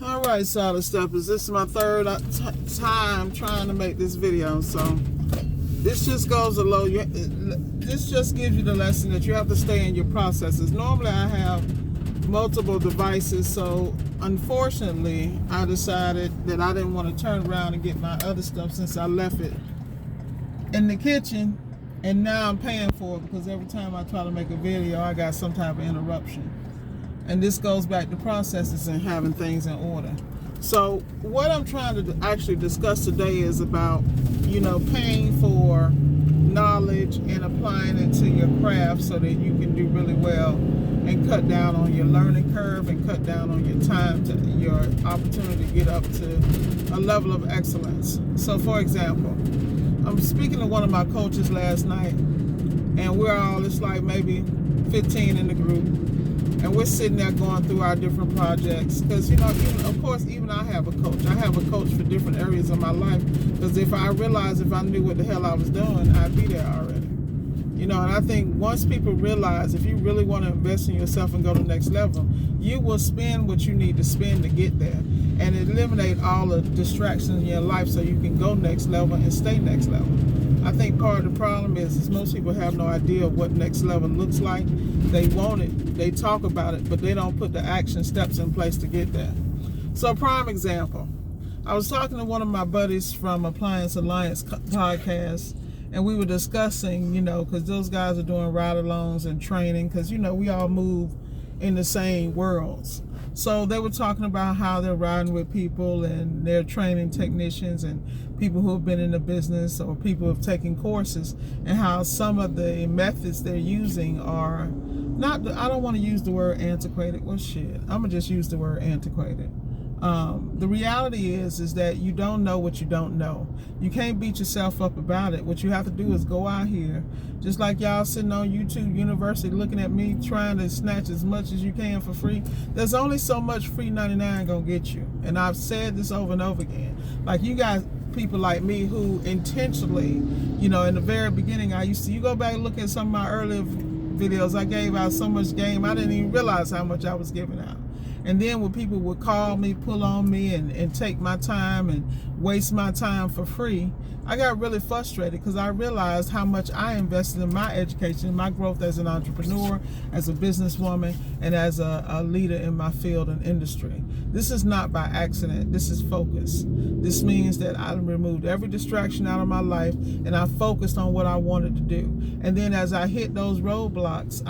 All right, solid steppers. This is my third time trying to make this video, so this just goes this just gives you the lesson that you have to stay in your processes. Normally, I have multiple devices, so unfortunately, I decided that I didn't want to turn around and get my other stuff since I left it in the kitchen, and now I'm paying for it because every time I try to make a video, I got some type of interruption. And this goes back to processes and having things in order. So what I'm trying to actually discuss today is about, paying for knowledge and applying it to your craft so that you can do really well and cut down on your learning curve and cut down on your time to your opportunity to get up to a level of excellence. So for example, I'm speaking to one of my coaches last night, and it's like maybe 15 in the group. And we're sitting there going through our different projects. Because, even I have a coach. I have a coach for different areas of my life. Because if I knew what the hell I was doing, I'd be there already. And I think once people realize if you really want to invest in yourself and go to the next level, you will spend what you need to spend to get there. And eliminate all the distractions in your life so you can go next level and stay next level. I think part of the problem is most people have no idea what next level looks like. They want it, they talk about it, but they don't put the action steps in place to get there. So prime example, I was talking to one of my buddies from Appliance podcast, and we were discussing, because those guys are doing ride-alongs and training, because, we all move in the same worlds. So they were talking about how they're riding with people and they're training technicians and people who have been in the business or people who have taken courses, and how some of the methods they're using are not, I don't want to use the word antiquated. Well, shit, I'm going to just use the word antiquated. The reality is that you don't know what you don't know. You can't beat yourself up about it. What you have to do is go out here, just like y'all sitting on YouTube University looking at me trying to snatch as much as you can for free. There's only so much free 99 gonna get you. And I've said this over and over again. Like, you got people like me who intentionally, in the very beginning, you go back and look at some of my earlier videos, I gave out so much game, I didn't even realize how much I was giving out. And then when people would call me, pull on me, and take my time and waste my time for free, I got really frustrated because I realized how much I invested in my education, my growth as an entrepreneur, as a businesswoman, and as a leader in my field and industry. This is not by accident. This is focus. This means that I removed every distraction out of my life and I focused on what I wanted to do. And then as I hit those roadblocks,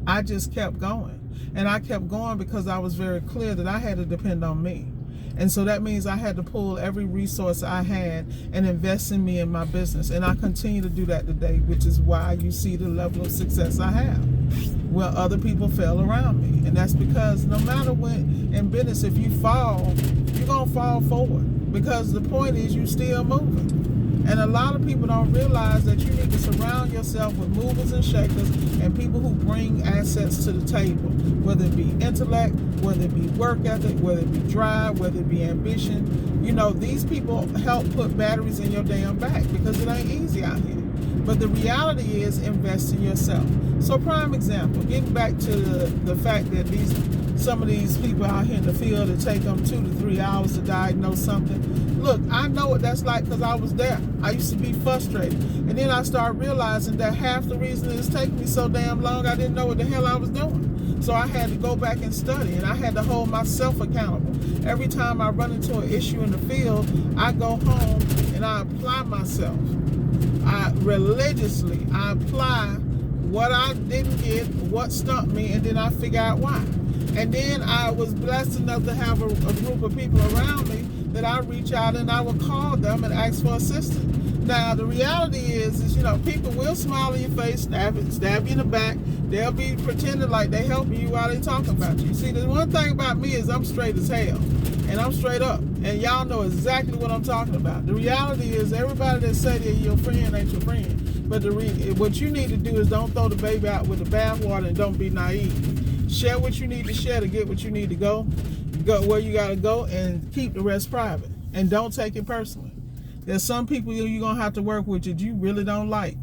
I just kept going. And I kept going because I was very clear that I had to depend on me. And so that means I had to pull every resource I had and invest in me and my business. And I continue to do that today, which is why you see the level of success I have. Well, other people fell around me. And that's because no matter what in business, if you fall, you're going to fall forward. Because the point is you still moving. And a lot of people don't realize that you need to surround yourself with movers and shakers and people who bring assets to the table, whether it be intellect, whether it be work ethic, whether it be drive, whether it be ambition. These people help put batteries in your damn back because it ain't easy out here. But the reality is invest in yourself. So prime example, getting back to the fact that some of these people out here in the field, it take them 2 to 3 hours to diagnose something. Look, I know what that's like because I was there. I used to be frustrated. And then I started realizing that half the reason it's taking me so damn long, I didn't know what the hell I was doing. So I had to go back and study, and I had to hold myself accountable. Every time I run into an issue in the field, I go home and I apply myself. I apply what I didn't get, what stumped me, and then I figure out why. And then I was blessed enough to have a group of people around me that I reach out and I will call them and ask for assistance. Now, the reality is people will smile in your face, stab you in the back. They'll be pretending like they helping you while they talking about you. See, the one thing about me is I'm straight as hell. And I'm straight up. And y'all know exactly what I'm talking about. The reality is everybody that say they're your friend ain't your friend. But what you need to do is don't throw the baby out with the bathwater and don't be naive. Share what you need to share to get what you need to go where you got to go, and keep the rest private. And don't take it personally. There's some people you're going to have to work with that you really don't like,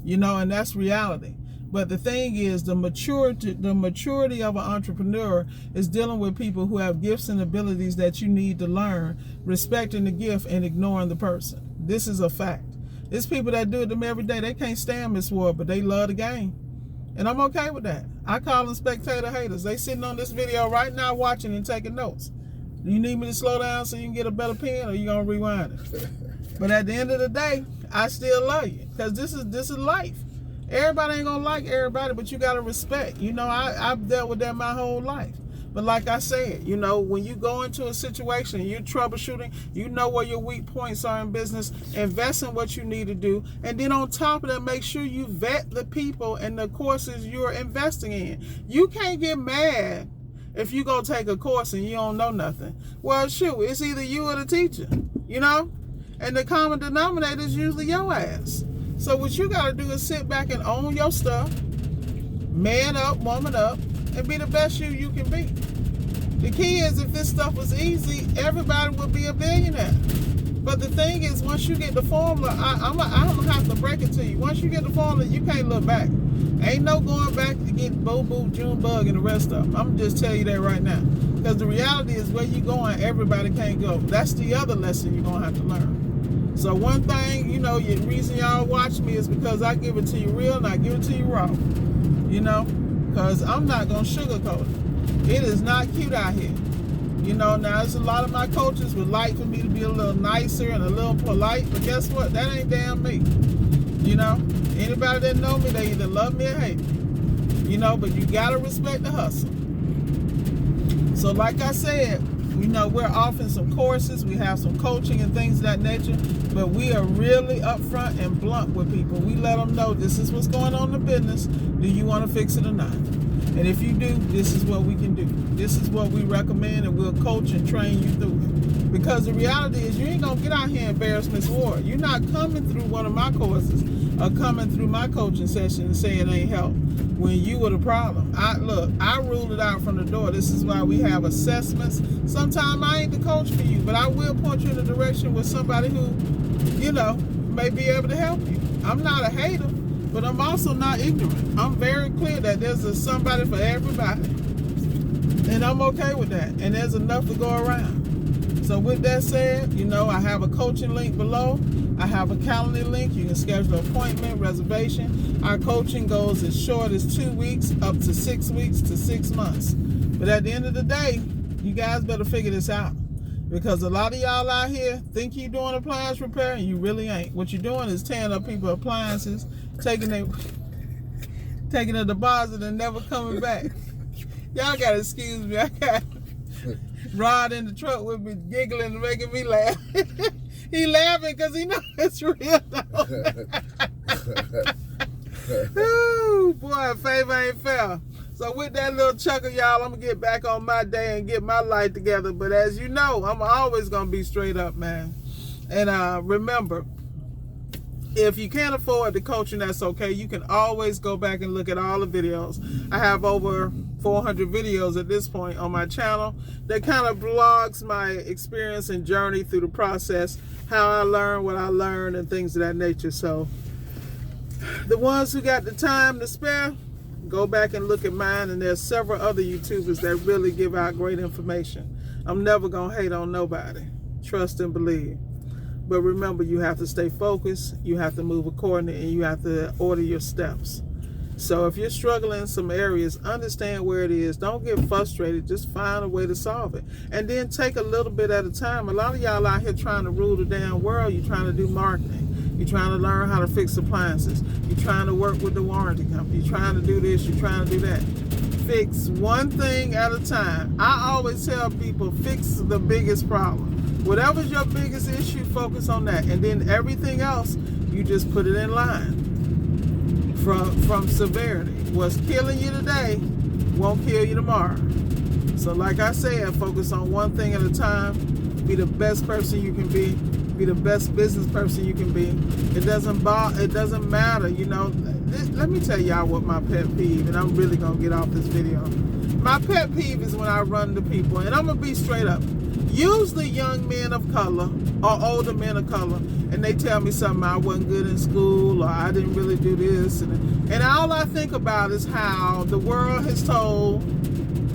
and that's reality. But the thing is, the maturity of an entrepreneur is dealing with people who have gifts and abilities that you need to learn, respecting the gift and ignoring the person. This is a fact. There's people that do it to me every day. They can't stand Miss Ward, but they love the game. And I'm okay with that. I call them spectator haters. They sitting on this video right now watching and taking notes. You need me to slow down so you can get a better pen, or you gonna rewind it? But at the end of the day, I still love you, because this is life. Everybody ain't gonna like everybody, but you gotta respect. You know, I've dealt with that my whole life. But like I said, you know, when you go into a situation, you're troubleshooting, you know where your weak points are in business, invest in what you need to do. And then on top of that, make sure you vet the people and the courses you're investing in. You can't get mad if you go take a course and you don't know nothing. Well, shoot, it's either you or the teacher, you know? And the common denominator is usually your ass. So what you gotta do is sit back and own your stuff, man up, woman up, and be the best you can be. The key is, if this stuff was easy, everybody would be a billionaire. But the thing is, once you get the formula, I'm gonna have to break it to you. Once you get the formula, you can't look back. Ain't no going back to get Boo, Junebug, and the rest of them. I'm gonna just tell you that right now. Because the reality is, where you going, everybody can't go. That's the other lesson you're gonna have to learn. So one thing, you know, the reason y'all watch me is because I give it to you real and I give it to you raw. You know? Because I'm not going to sugarcoat it. It is not cute out here. You know, now there's a lot of my coaches would like for me to be a little nicer and a little polite, but guess what? That ain't damn me. You know, anybody that know me, they either love me or hate me. You know, but you got to respect the hustle. So like I said, you know, we're offering some courses, we have some coaching and things of that nature, but we are really upfront and blunt with people. We let them know this is what's going on in the business. Do you want to fix it or not? And if you do, this is what we can do. This is what we recommend, and we'll coach and train you through it. Because the reality is, you ain't going to get out here and embarrass Miss Ward. You're not coming through one of my courses or coming through my coaching session and saying it ain't help when you were the problem. I ruled it out from the door. This is why we have assessments. Sometimes I ain't the coach for you, but I will point you in the direction with somebody who, you know, may be able to help you. I'm not a hater, but I'm also not ignorant. I'm very clear that there's somebody for everybody. And I'm okay with that. And there's enough to go around. So with that said, you know, I have a coaching link below. I have a calendar link. You can schedule an appointment, reservation. Our coaching goes as short as 2 weeks, up to 6 weeks to 6 months. But at the end of the day, you guys better figure this out. Because a lot of y'all out here think you're doing appliance repair, and you really ain't. What you're doing is tearing up people's appliances, taking a deposit and never coming back. Y'all gotta excuse me. I got Rod in the truck with me giggling and making me laugh. He laughing because he knows it's real though. Ooh, boy, favor ain't fair. So with that little chuckle, y'all, I'm going to get back on my day and get my life together. But as you know, I'm always going to be straight up, man. And remember, if you can't afford the coaching, that's okay. You can always go back and look at all the videos. I have over 400 videos at this point on my channel that kind of blogs my experience and journey through the process, how I learned, what I learned, and things of that nature. So the ones who got the time to spare, go back and look at mine, and there's several other YouTubers that really give out great information. I'm never gonna hate on nobody. Trust and believe. But remember, you have to stay focused, you have to move accordingly, and you have to order your steps. So if you're struggling in some areas, understand where it is. Don't get frustrated. Just find a way to solve it. And then take a little bit at a time. A lot of y'all out here trying to rule the damn world. You're trying to do marketing. You're trying to learn how to fix appliances. You're trying to work with the warranty company. You're trying to do this. You're trying to do that. Fix one thing at a time. I always tell people, fix the biggest problem. Whatever's your biggest issue, focus on that. And then everything else, you just put it in line. From severity. What's killing you today won't kill you tomorrow. So like I said, focus on one thing at a time. Be the best person you can be. Be the best business person you can be. It doesn't matter, you know. Let me tell y'all what my pet peeve, and I'm really gonna get off this video. My pet peeve is when I run to people, and I'm gonna be straight up. usually young men of color or older men of color, and they tell me something, I wasn't good in school, or I didn't really do this, and all I think about is how the world has told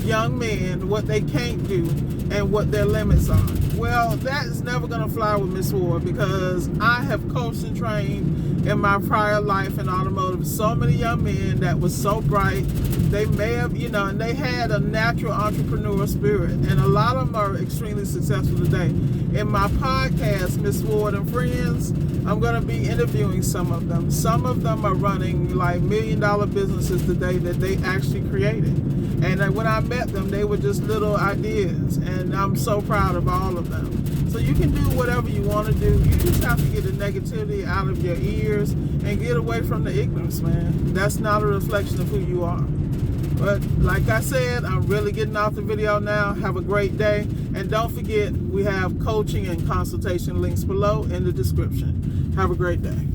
young men what they can't do and what their limits are. Well, that is never going to fly with Miss Ward, because I have coached and trained in my prior life in automotive so many young men that was so bright. They may have, and they had a natural entrepreneur spirit, and a lot of them are extremely successful today. In my podcast, Miss Ward and Friends, I'm going to be interviewing some of them. Some of them are running like $1 million businesses today that they actually created. And when I met them, they were just little ideas, and I'm so proud of all of them. So you can do whatever you want to do. You just have to get the negativity out of your ears and get away from the ignorance, man. That's not a reflection of who you are. But like I said, I'm really getting off the video now. Have a great day. And don't forget, we have coaching and consultation links below in the description. Have a great day.